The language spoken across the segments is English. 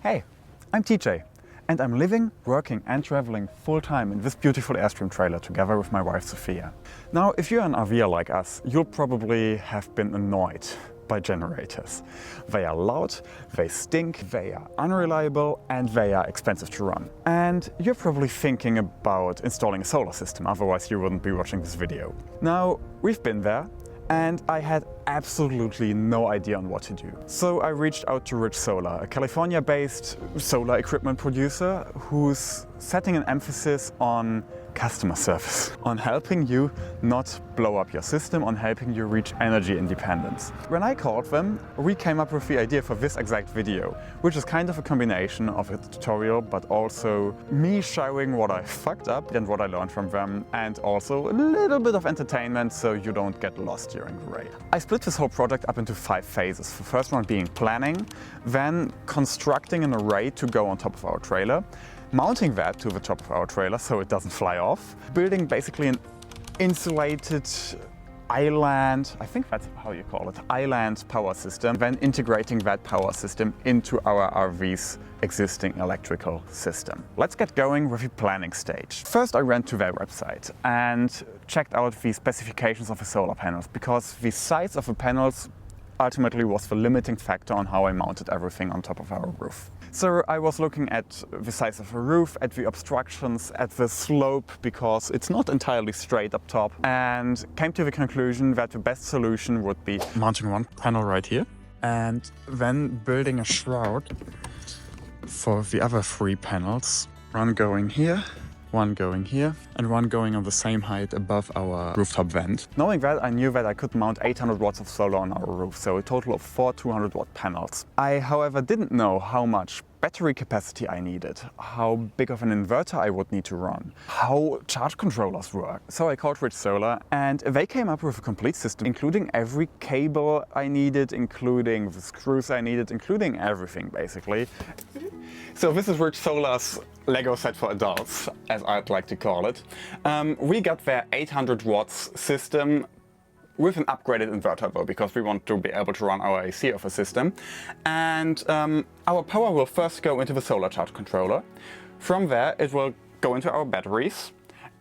Hey, I'm TJ, and I'm living, working and traveling full-time in this beautiful Airstream trailer together with my wife Sophia. Now, if you're an RVer like us, you'll probably have been annoyed by generators. They are loud, they stink, they are unreliable, and they are expensive to run. And you're probably thinking about installing a solar system, otherwise you wouldn't be watching this video. Now, we've been there, and I had absolutely no idea on what to do. So I reached out to richsolar, a California-based solar equipment producer who's setting an emphasis on customer service, on helping you not blow up your system, on helping you reach energy independence. When I called them, we came up with the idea for this exact video, which is kind of a combination of a tutorial, but also me showing what I fucked up and what I learned from them, and also a little bit of entertainment so you don't get lost during the raid. I split this whole project up into 5 phases. The first one being planning, then constructing an array to go on top of our trailer, mounting that to the top of our trailer so it doesn't fly off, building basically an insulated island, I think that's how you call it, island power system, then integrating that power system into our RV's existing electrical system. Let's get going with the planning stage. First I went to their website and checked out the specifications of the solar panels, because the size of the panels ultimately was the limiting factor on how I mounted everything on top of our roof. So I was looking at the size of the roof, at the obstructions, at the slope, because it's not entirely straight up top, and came to the conclusion that the best solution would be mounting one panel right here and then building a shroud for the other 3 panels. One going here, one going here, and one going on the same height above our rooftop vent. Knowing that, I knew that I could mount 800 watts of solar on our roof, so a total of 4 200 watt panels. I, however, didn't know how much battery capacity I needed, how big of an inverter I would need to run, how charge controllers work. So I called richsolar, and they came up with a complete system, including every cable I needed, including the screws I needed, including everything basically. So this is richsolar's Lego set for adults, as I'd like to call it. We got their 800 watts system with an upgraded inverter though, because we want to be able to run our AC of a system. And our power will first go into the solar charge controller. From there it will go into our batteries,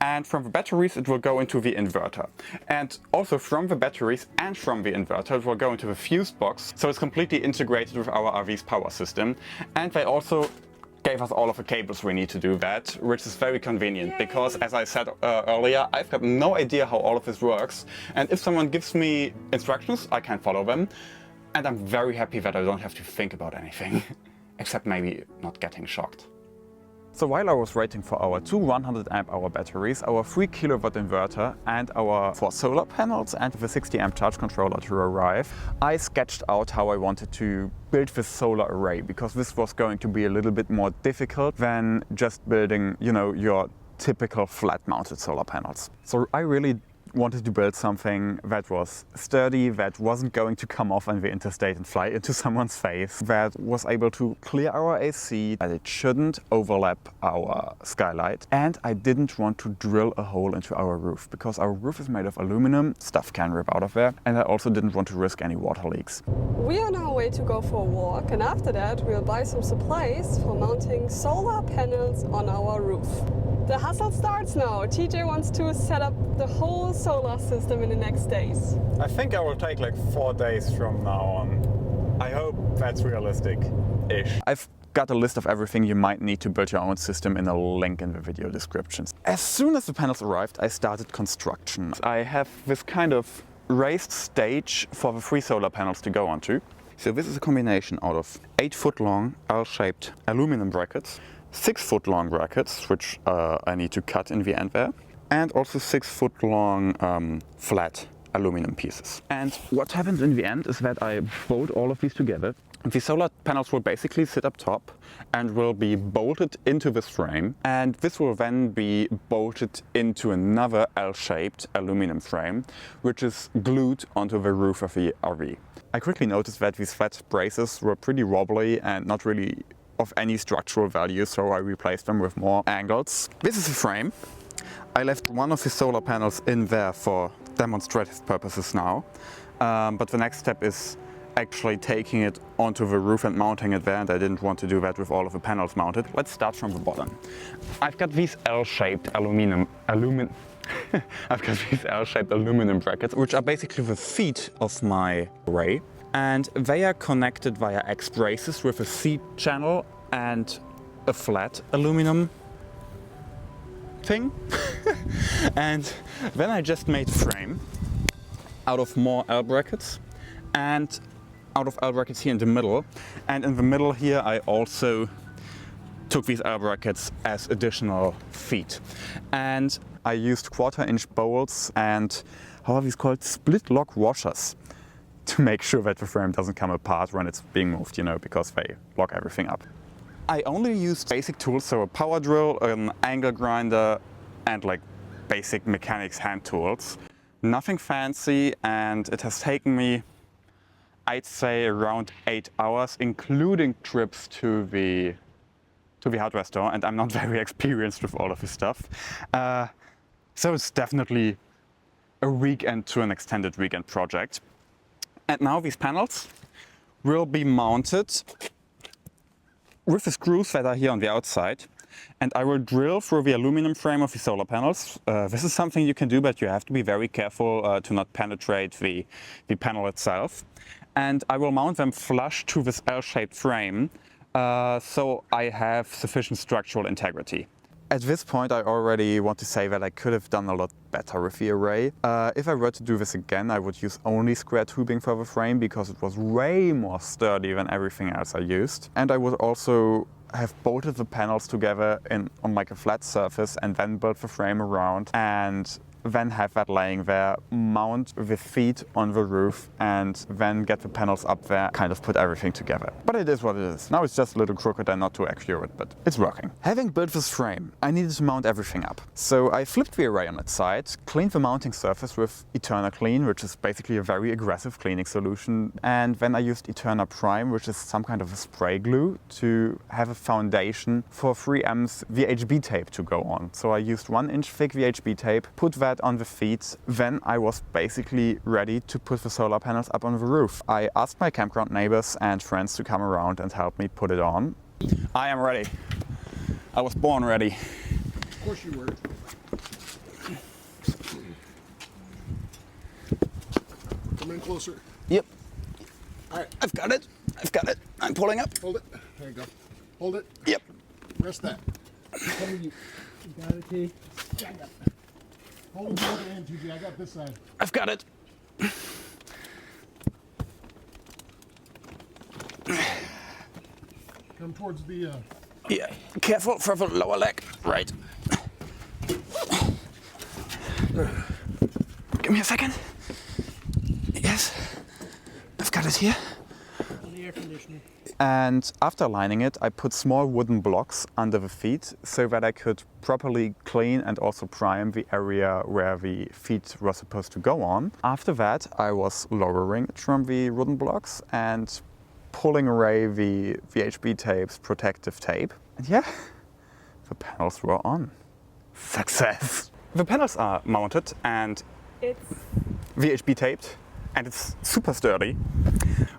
and from the batteries it will go into the inverter. And also from the batteries and from the inverter it will go into the fuse box, so it's completely integrated with our RV's power system. And they also gave us all of the cables we need to do that, which is very convenient because, as I said earlier, I've got no idea how all of this works, and if someone gives me instructions, I can follow them, and I'm very happy that I don't have to think about anything, except maybe not getting shocked. So while I was waiting for our 2 100 amp hour batteries, our 3 kilowatt inverter and our 4 solar panels and the 60 amp charge controller to arrive, I sketched out how I wanted to build this solar array, because this was going to be a little bit more difficult than just building, you know, your typical flat mounted solar panels. So I really wanted to build something that was sturdy, that wasn't going to come off on the interstate and fly into someone's face, that was able to clear our AC, that it shouldn't overlap our skylight, and I didn't want to drill a hole into our roof, because our roof is made of aluminum, stuff can rip out of there, and I also didn't want to risk any water leaks. We are on our way to go for a walk, and after that we'll buy some supplies for mounting solar panels on our roof. The hustle starts now. TJ wants to set up the whole solar system in the next days. I think I will take like 4 days from now on. I hope that's realistic-ish. I've got a list of everything you might need to build your own system in a link in the video descriptions. As soon as the panels arrived, I started construction. I have this kind of raised stage for the 3 solar panels to go onto. So this is a combination out of 8-foot long L-shaped aluminum brackets, 6-foot long brackets, which I need to cut in the end there, and also 6-foot long flat aluminum pieces. And what happens in the end is that I bolt all of these together. The solar panels will basically sit up top and will be bolted into this frame, and this will then be bolted into another L-shaped aluminum frame, which is glued onto the roof of the RV. I quickly noticed that these flat braces were pretty wobbly and not really of any structural value, so I replaced them with more angles. This is a frame. I left one of the solar panels in there for demonstrative purposes now, but the next step is actually taking it onto the roof and mounting it there, and I didn't want to do that with all of the panels mounted. Let's start from the bottom. I've got these L-shaped aluminum brackets, which are basically the feet of my array, and they are connected via X braces with a C channel and a flat aluminum thing. And then I just made a frame out of more L brackets and out of L brackets here in the middle. And in the middle here I also took these L brackets as additional feet. And I used 1/4-inch bolts and, how are these called, split lock washers to make sure that the frame doesn't come apart when it's being moved, you know, because they lock everything up. I only used basic tools, so a power drill, an angle grinder, and like basic mechanics hand tools. Nothing fancy, and it has taken me, I'd say, around 8 hours, including trips to the hardware store, and I'm not very experienced with all of this stuff. So it's definitely a weekend to an extended weekend project. And now these panels will be mounted with the screws that are here on the outside, and I will drill through the aluminum frame of the solar panels. This is something you can do, but you have to be very careful to not penetrate the panel itself. And I will mount them flush to this L-shaped frame, so I have sufficient structural integrity. At this point I already want to say that I could have done a lot better with the array. If I were to do this again, I would use only square tubing for the frame because it was way more sturdy than everything else I used. And I would also have bolted the panels together on like a flat surface and then built the frame around and then have that laying there, mount the feet on the roof, and then get the panels up there, kind of put everything together. But it is what it is. Now it's just a little crooked and not too accurate, but it's working. Having built this frame, I needed to mount everything up. So I flipped the array on its side, cleaned the mounting surface with Eternaclean, which is basically a very aggressive cleaning solution, and then I used Eternaprime, which is some kind of a spray glue, to have a foundation for 3M's VHB tape to go on. So I used 1-inch thick VHB tape, put that on the feet. Then I was basically ready to put the solar panels up on the roof. I asked my campground neighbors and friends to come around and help me put it on. I am ready. I was born ready. Of course you were. Come in closer. Yep. All right. I've got it. I've got it. I'm pulling up. Hold it. There you go. Hold it. Yep. Rest that. Come with you. You got it, T. Yeah, I got it. Hold it the other end, TJ. I got this side. I've got it. Come towards the... Yeah, careful for the lower leg. Right. Give me a second. Yes. I've got it here. On the air conditioner. And after lining it, I put small wooden blocks under the feet so that I could properly clean and also prime the area where the feet were supposed to go on. After that, I was lowering it from the wooden blocks and pulling away the VHB tape's protective tape. And yeah, the panels were on. Success! The panels are mounted and It's VHB taped, and it's super sturdy.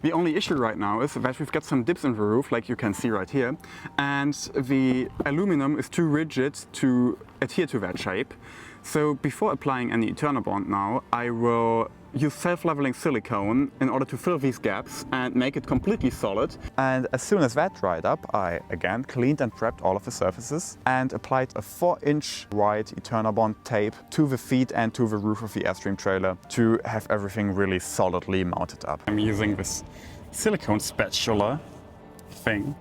The only issue right now is that we've got some dips in the roof, like you can see right here, and the aluminum is too rigid to adhere to that shape. So before applying any Eternabond now, I will use self-leveling silicone in order to fill these gaps and make it completely solid. And as soon as that dried up, I again cleaned and prepped all of the surfaces and applied a 4-inch wide Eternabond tape to the feet and to the roof of the Airstream trailer to have everything really solidly mounted up. I'm using this silicone spatula thing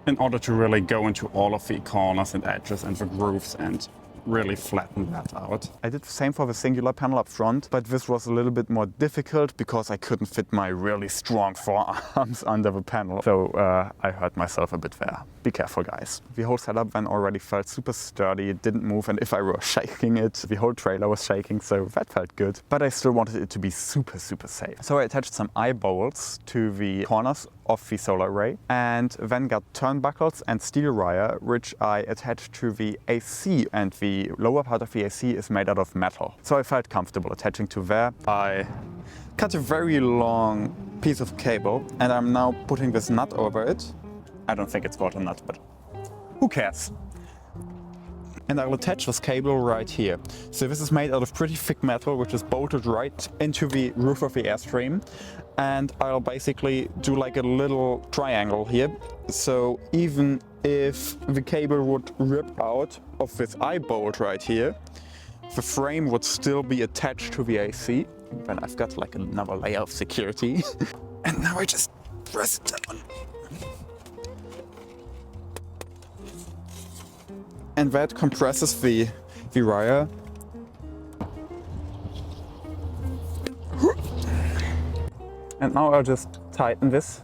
in order to really go into all of the corners and edges and the grooves and really flatten that out. I did the same for the singular panel up front, but this was a little bit more difficult because I couldn't fit my really strong forearms under the panel. So I hurt myself a bit there. Be careful, guys. The whole setup then already felt super sturdy. It didn't move, and if I were shaking it, the whole trailer was shaking, so that felt good. But I still wanted it to be super, super safe. So I attached some eye bolts to the corners of the solar array and then got turnbuckles and steel wire, which I attached to the AC, and the lower part of the AC is made out of metal. So I felt comfortable attaching to there. I cut a very long piece of cable and I'm now putting this nut over it. I don't think it's called a nut, but who cares? And I'll attach this cable right here. So this is made out of pretty thick metal, which is bolted right into the roof of the Airstream. And I'll basically do like a little triangle here. So even if the cable would rip out of this eye bolt right here, the frame would still be attached to the AC. Then I've got like another layer of security. And now I just press it down. And that compresses the wire. And now I'll just tighten this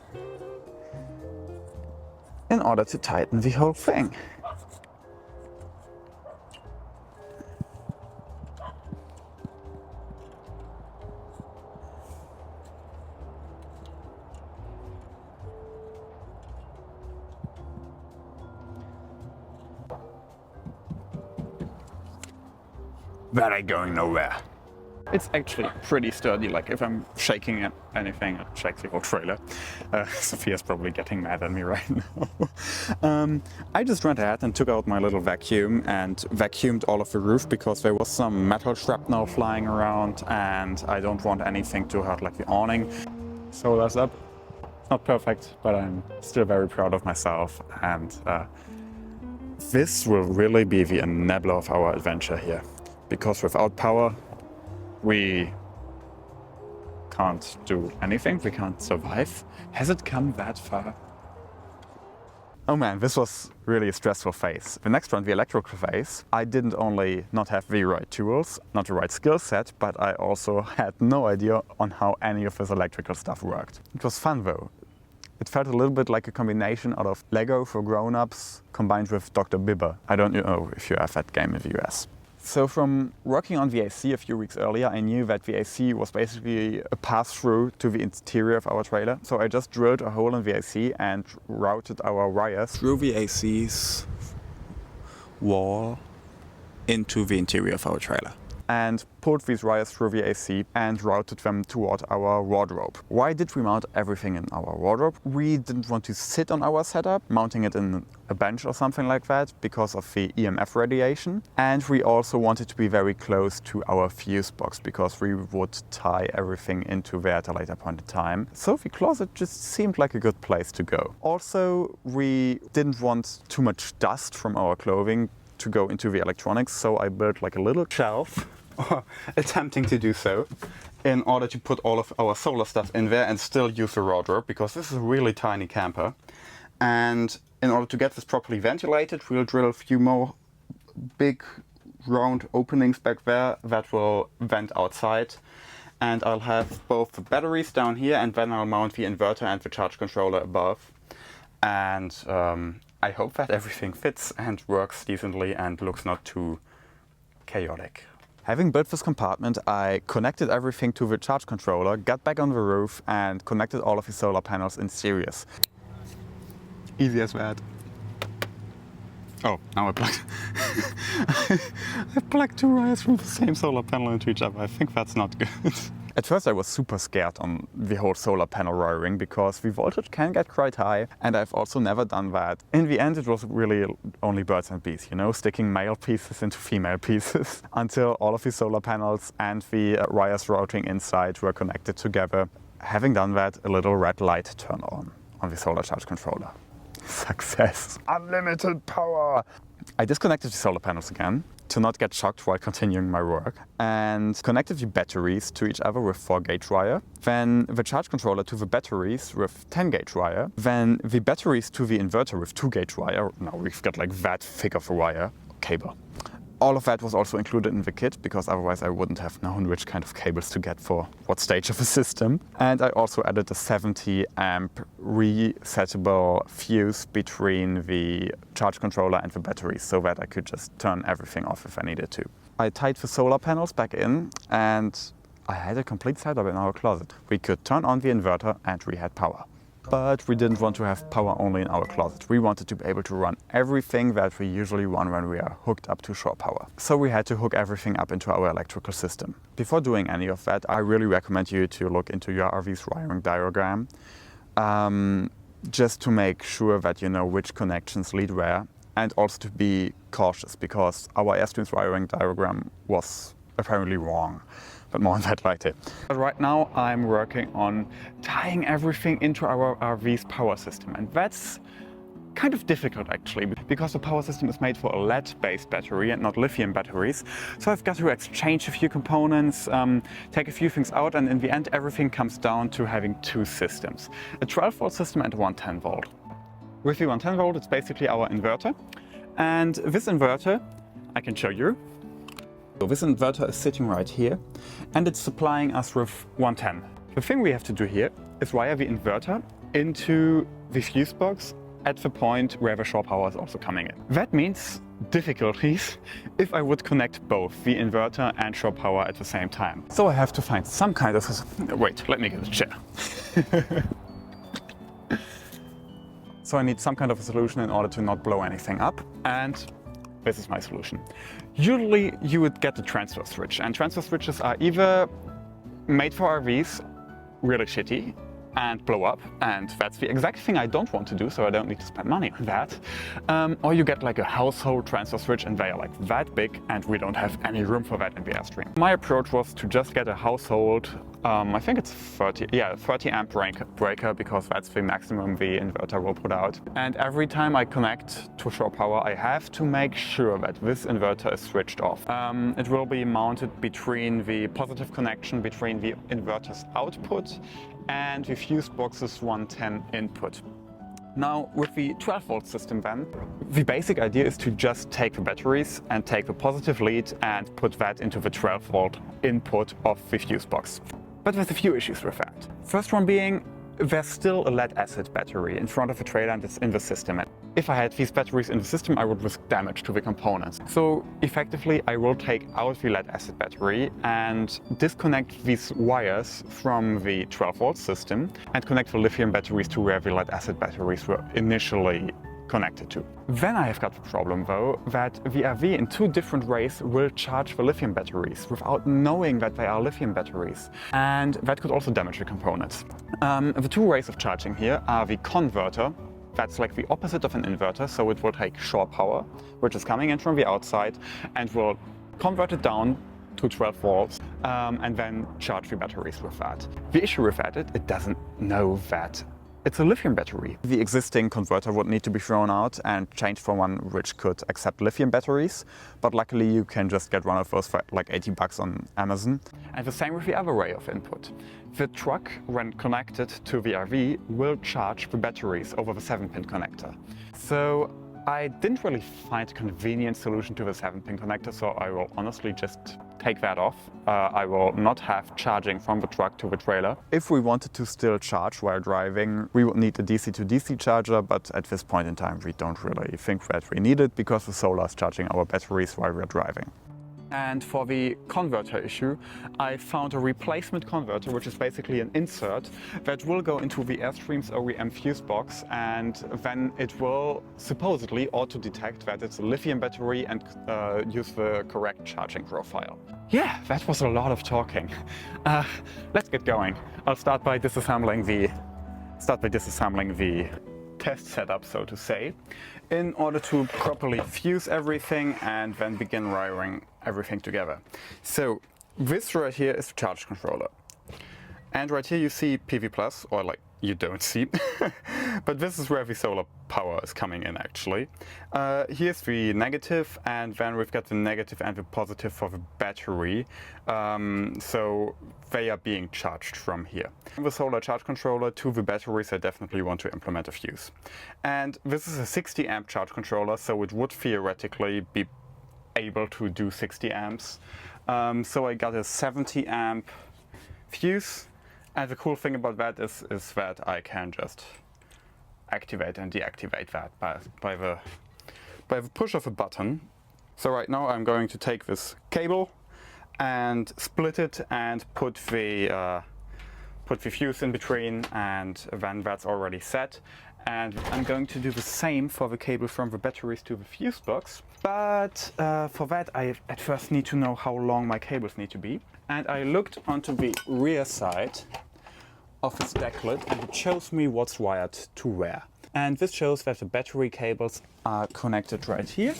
in order to tighten the whole thing. That ain't going nowhere. It's actually pretty sturdy, like if I'm shaking anything, it shakes the whole trailer. Sophia's probably getting mad at me right now. I just went ahead and took out my little vacuum and vacuumed all of the roof because there was some metal shrapnel flying around and I don't want anything to hurt like the awning. So that's up. Not perfect, but I'm still very proud of myself and this will really be the enabler of our adventure here. Because without power, we can't do anything, we can't survive. Has it come that far? Oh man, this was really a stressful phase. The next one, the electrical phase, I didn't only not have the right tools, not the right skill set, but I also had no idea on how any of this electrical stuff worked. It was fun though. It felt a little bit like a combination out of Lego for grown-ups combined with Dr. Bibber. I don't know if you have that game in the US. So from working on the AC a few weeks earlier, I knew that the AC was basically a pass-through to the interior of our trailer. So I just drilled a hole in the AC and routed our wires through the AC's wall into the interior of our trailer. And pulled these wires through the AC and routed them toward our wardrobe. Why did we mount everything in our wardrobe? We didn't want to sit on our setup, mounting it in a bench or something like that because of the EMF radiation. And we also wanted to be very close to our fuse box because we would tie everything into there at a later point in time. So the closet just seemed like a good place to go. Also, we didn't want too much dust from our clothing to go into the electronics, so I built like a little shelf, or attempting to do so, in order to put all of our solar stuff in there and still use the wardrobe, because this is a really tiny camper. And in order to get this properly ventilated, we'll drill a few more big round openings back there that will vent outside. And I'll have both the batteries down here, and then I'll mount the inverter and the charge controller above. And I hope that everything fits and works decently and looks not too chaotic. Having built this compartment, I connected everything to the charge controller, got back on the roof and connected all of the solar panels in series. Easy as that. Oh, now I plugged I plugged two wires from the same solar panel into each other. I think that's not good. At first I was super scared on the whole solar panel wiring because the voltage can get quite high and I've also never done that. In the end it was really only birds and bees, you know, sticking male pieces into female pieces until all of the solar panels and the wires routing inside were connected together. Having done that, a little red light turned on the solar charge controller. Success! Unlimited power! I disconnected the solar panels again to not get shocked while continuing my work and connected the batteries to each other with 4-gauge wire, then the charge controller to the batteries with 10-gauge wire, then the batteries to the inverter with 2-gauge wire. Now we've got like that thick of a wire cable. All of that was also included in the kit because otherwise I wouldn't have known which kind of cables to get for what stage of the system. And I also added a 70 amp resettable fuse between the charge controller and the batteries so that I could just turn everything off if I needed to. I tied the solar panels back in and I had a complete setup in our closet. We could turn on the inverter and we had power. but we didn't want to have power only in our closet. We wanted to be able to run everything that we usually run when we are hooked up to shore power. So we had to hook everything up into our electrical system. Before doing any of that, I really recommend you to look into your RV's wiring diagram, just to make sure that you know which connections lead where, and also to be cautious because our Airstream's wiring diagram was apparently wrong. But more on that later. But right now I'm working on tying everything into our RV's power system, and that's kind of difficult actually, because the power system is made for a lead-based battery and not lithium batteries. So I've got to exchange a few components, take a few things out, and in the end everything comes down to having two systems. A 12-volt system and a 110 volt. With the 110 volt it's basically our inverter, and this inverter I can show you. So this inverter is sitting right here and it's supplying us with 110. The thing we have to do here is wire the inverter into the fuse box at the point where the shore power is also coming in. That means difficulties if I would connect both the inverter and shore power at the same time. So I have to find some kind of... Wait, let me get a chair. So I need some kind of a solution in order to not blow anything up, and this is my solution. Usually you would get a transfer switch, and transfer switches are either made for RVs, really shitty, and blow up, and that's the exact thing I don't want to do, so I don't need to spend money on that. Or you get like a household transfer switch and they are like that big, and we don't have any room for that in the Airstream. My approach was to just get a household, I think it's 30 amp breaker, because that's the maximum the inverter will put out. And every time I connect to shore power, I have to make sure that this inverter is switched off. It will be mounted between the positive connection between the inverter's output and the fuse box's 110 input. Now with the 12-volt system then, the basic idea is to just take the batteries and take the positive lead and put that into the 12-volt input of the fuse box. But there's a few issues with that. First one being, there's still a lead-acid battery in front of the trailer and it's in the system. If I had these batteries in the system, I would risk damage to the components. So effectively, I will take out the lead-acid battery and disconnect these wires from the 12-volt system and connect the lithium batteries to where the lead-acid batteries were initially connected to. Then I have got the problem though, that the RV in two different ways will charge the lithium batteries without knowing that they are lithium batteries. And that could also damage the components. The two ways of charging here are the converter. That's like the opposite of an inverter, so it will take shore power, which is coming in from the outside, and will convert it down to 12 volts and then charge the batteries with that. The issue with that, it doesn't know that it's a lithium battery. The existing converter would need to be thrown out and changed for one which could accept lithium batteries, but luckily you can just get one of those for like 80 bucks on Amazon. And the same with the other way of input. The truck, when connected to the RV, will charge the batteries over the 7-pin connector. So I didn't really find a convenient solution to the 7-pin connector, so I will honestly just take that off. I will not have charging from the truck to the trailer. If we wanted to still charge while driving, we would need a DC to DC charger, but at this point in time we don't really think that we need it because the solar is charging our batteries while we're driving. And for the converter issue, I found a replacement converter, which is basically an insert that will go into the Airstream's OEM fuse box, and then it will supposedly auto-detect that it's a lithium battery and use the correct charging profile. Yeah, that was a lot of talking. Let's get going. I'll start by disassembling the test setup, so to say, in order to properly fuse everything and then begin wiring everything together. So this right here is the charge controller. And right here you see PV+, or like you don't see, but this is where the solar power is coming in actually. Here's the negative, and then we've got the negative and the positive for the battery. So they are being charged from here. From the solar charge controller to the batteries, I definitely want to implement a fuse. And this is a 60 amp charge controller, so it would theoretically be able to do 60 amps. So I got a 70 amp fuse. And the cool thing about that is that I can just activate and deactivate that by the push of a button. So right now I'm going to take this cable and split it and put the put the fuse in between, and then that's already set. And I'm going to do the same for the cable from the batteries to the fuse box. But for that I at first need to know how long my cables need to be. And I looked onto the rear side of the stack lid and it shows me what's wired to where. And this shows that the battery cables are connected right here.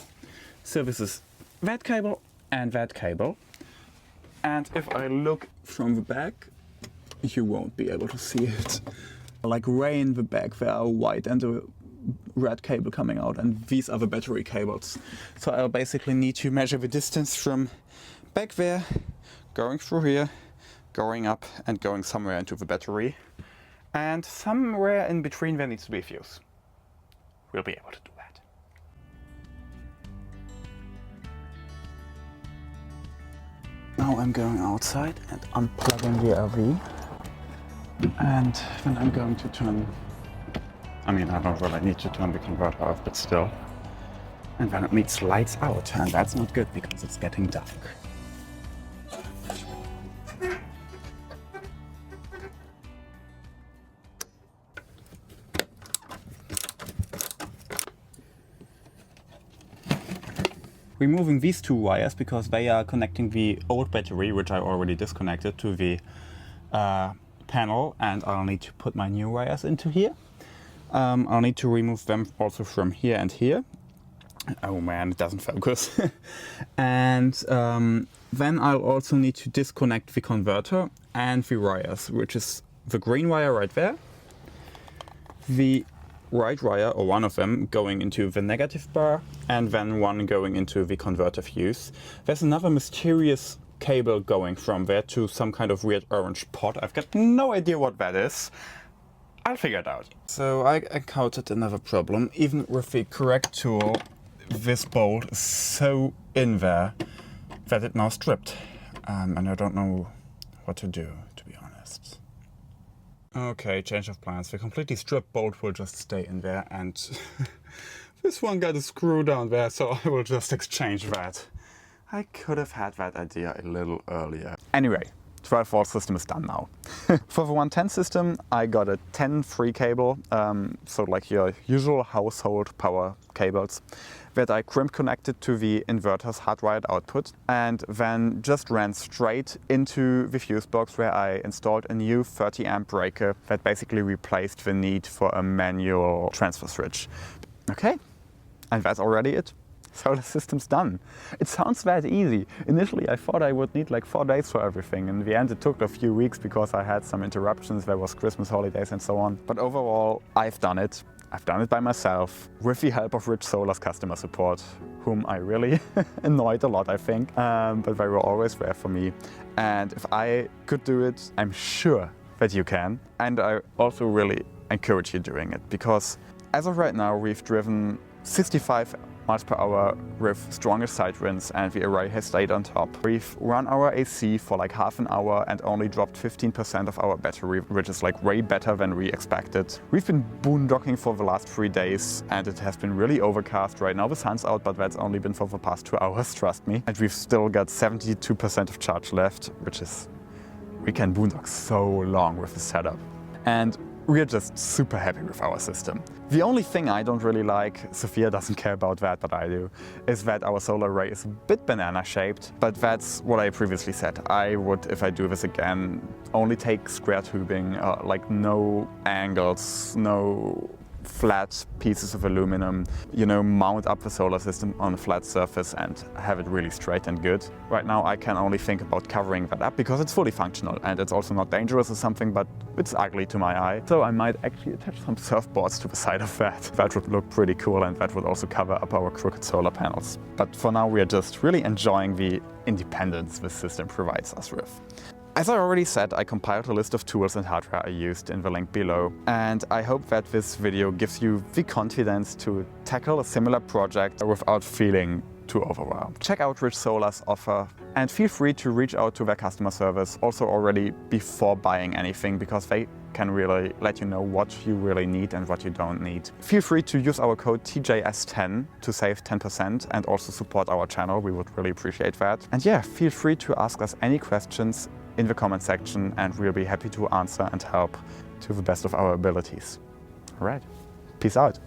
So this is that cable and that cable. And if I look from the back, you won't be able to see it. Like way in the back there are white and a red cable coming out, and these are the battery cables. So I'll basically need to measure the distance from back there, going through here, going up and going somewhere into the battery. And somewhere in between there needs to be a fuse. We'll be able to do that. Now I'm going outside and unplugging the RV. And then I'm going to turn, I don't really need to turn the converter off, but still. And then it means lights out, and that's not good because it's getting dark. Removing these two wires because they are connecting the old battery, which I already disconnected, to the panel, and I'll need to put my new wires into here. I'll need to remove them also from here and here. Oh man, it doesn't focus. And then I'll also need to disconnect the converter and the wires, which is the green wire right there, the right wire, or one of them, going into the negative bar, and then one going into the converter fuse. There's another mysterious cable going from there to some kind of weird orange pot. I've got no idea what that is. I'll figure it out. So I encountered another problem. Even with the correct tool, this bolt is so in there that it now stripped. And I don't know what to do, to be honest. Okay, change of plans. The completely stripped bolt will just stay in there, and this one got a screw down there, so I will just exchange that. I could have had that idea a little earlier. Anyway, 12-volt system is done now. For the 110 system, I got a 10-free cable, so like your usual household power cables, that I crimp connected to the inverter's hardwired output, and then just ran straight into the fuse box, where I installed a new 30 amp breaker that basically replaced the need for a manual transfer switch. Okay, and that's already it. Solar system's done. It sounds that easy. Initially I thought I would need like 4 days for everything. In the end it took a few weeks because I had some interruptions. There was Christmas holidays and so on. But overall, I've done it. I've done it by myself with the help of RichSolar's customer support, whom I really annoyed a lot, I think. But they were always there for me. And if I could do it, I'm sure that you can. And I also really encourage you doing it, because as of right now we've driven 65 miles per hour with strongest side winds, and the array has stayed on top. We've run our AC for like half an hour and only dropped 15% of our battery, which is like way better than we expected. We've been boondocking for the last 3 days, and it has been really overcast. Right now the sun's out, but that's only been for the past 2 hours, trust me. And we've still got 72% of charge left, which is, we can boondock so long with the setup. And we're just super happy with our system. The only thing I don't really like, Sophia doesn't care about that, but I do, is that our solar array is a bit banana shaped, but that's what I previously said. I would, if I do this again, only take square tubing, like no angles, no flat pieces of aluminum, you know, mount up the solar system on a flat surface and have it really straight and good. Right now I can only think about covering that up because it's fully functional and it's also not dangerous or something, but it's ugly to my eye. So I might actually attach some surfboards to the side of that. That would look pretty cool, and that would also cover up our crooked solar panels. But for now we are just really enjoying the independence this system provides us with. As I already said, I compiled a list of tools and hardware I used in the link below, and I hope that this video gives you the confidence to tackle a similar project without feeling too overwhelmed. Check out RichSolar's offer and feel free to reach out to their customer service also already before buying anything, because they can really let you know what you really need and what you don't need. Feel free to use our code TJS10 to save 10% and also support our channel. We would really appreciate that. And yeah, feel free to ask us any questions in the comment section, and we'll be happy to answer and help to the best of our abilities. All right, peace out.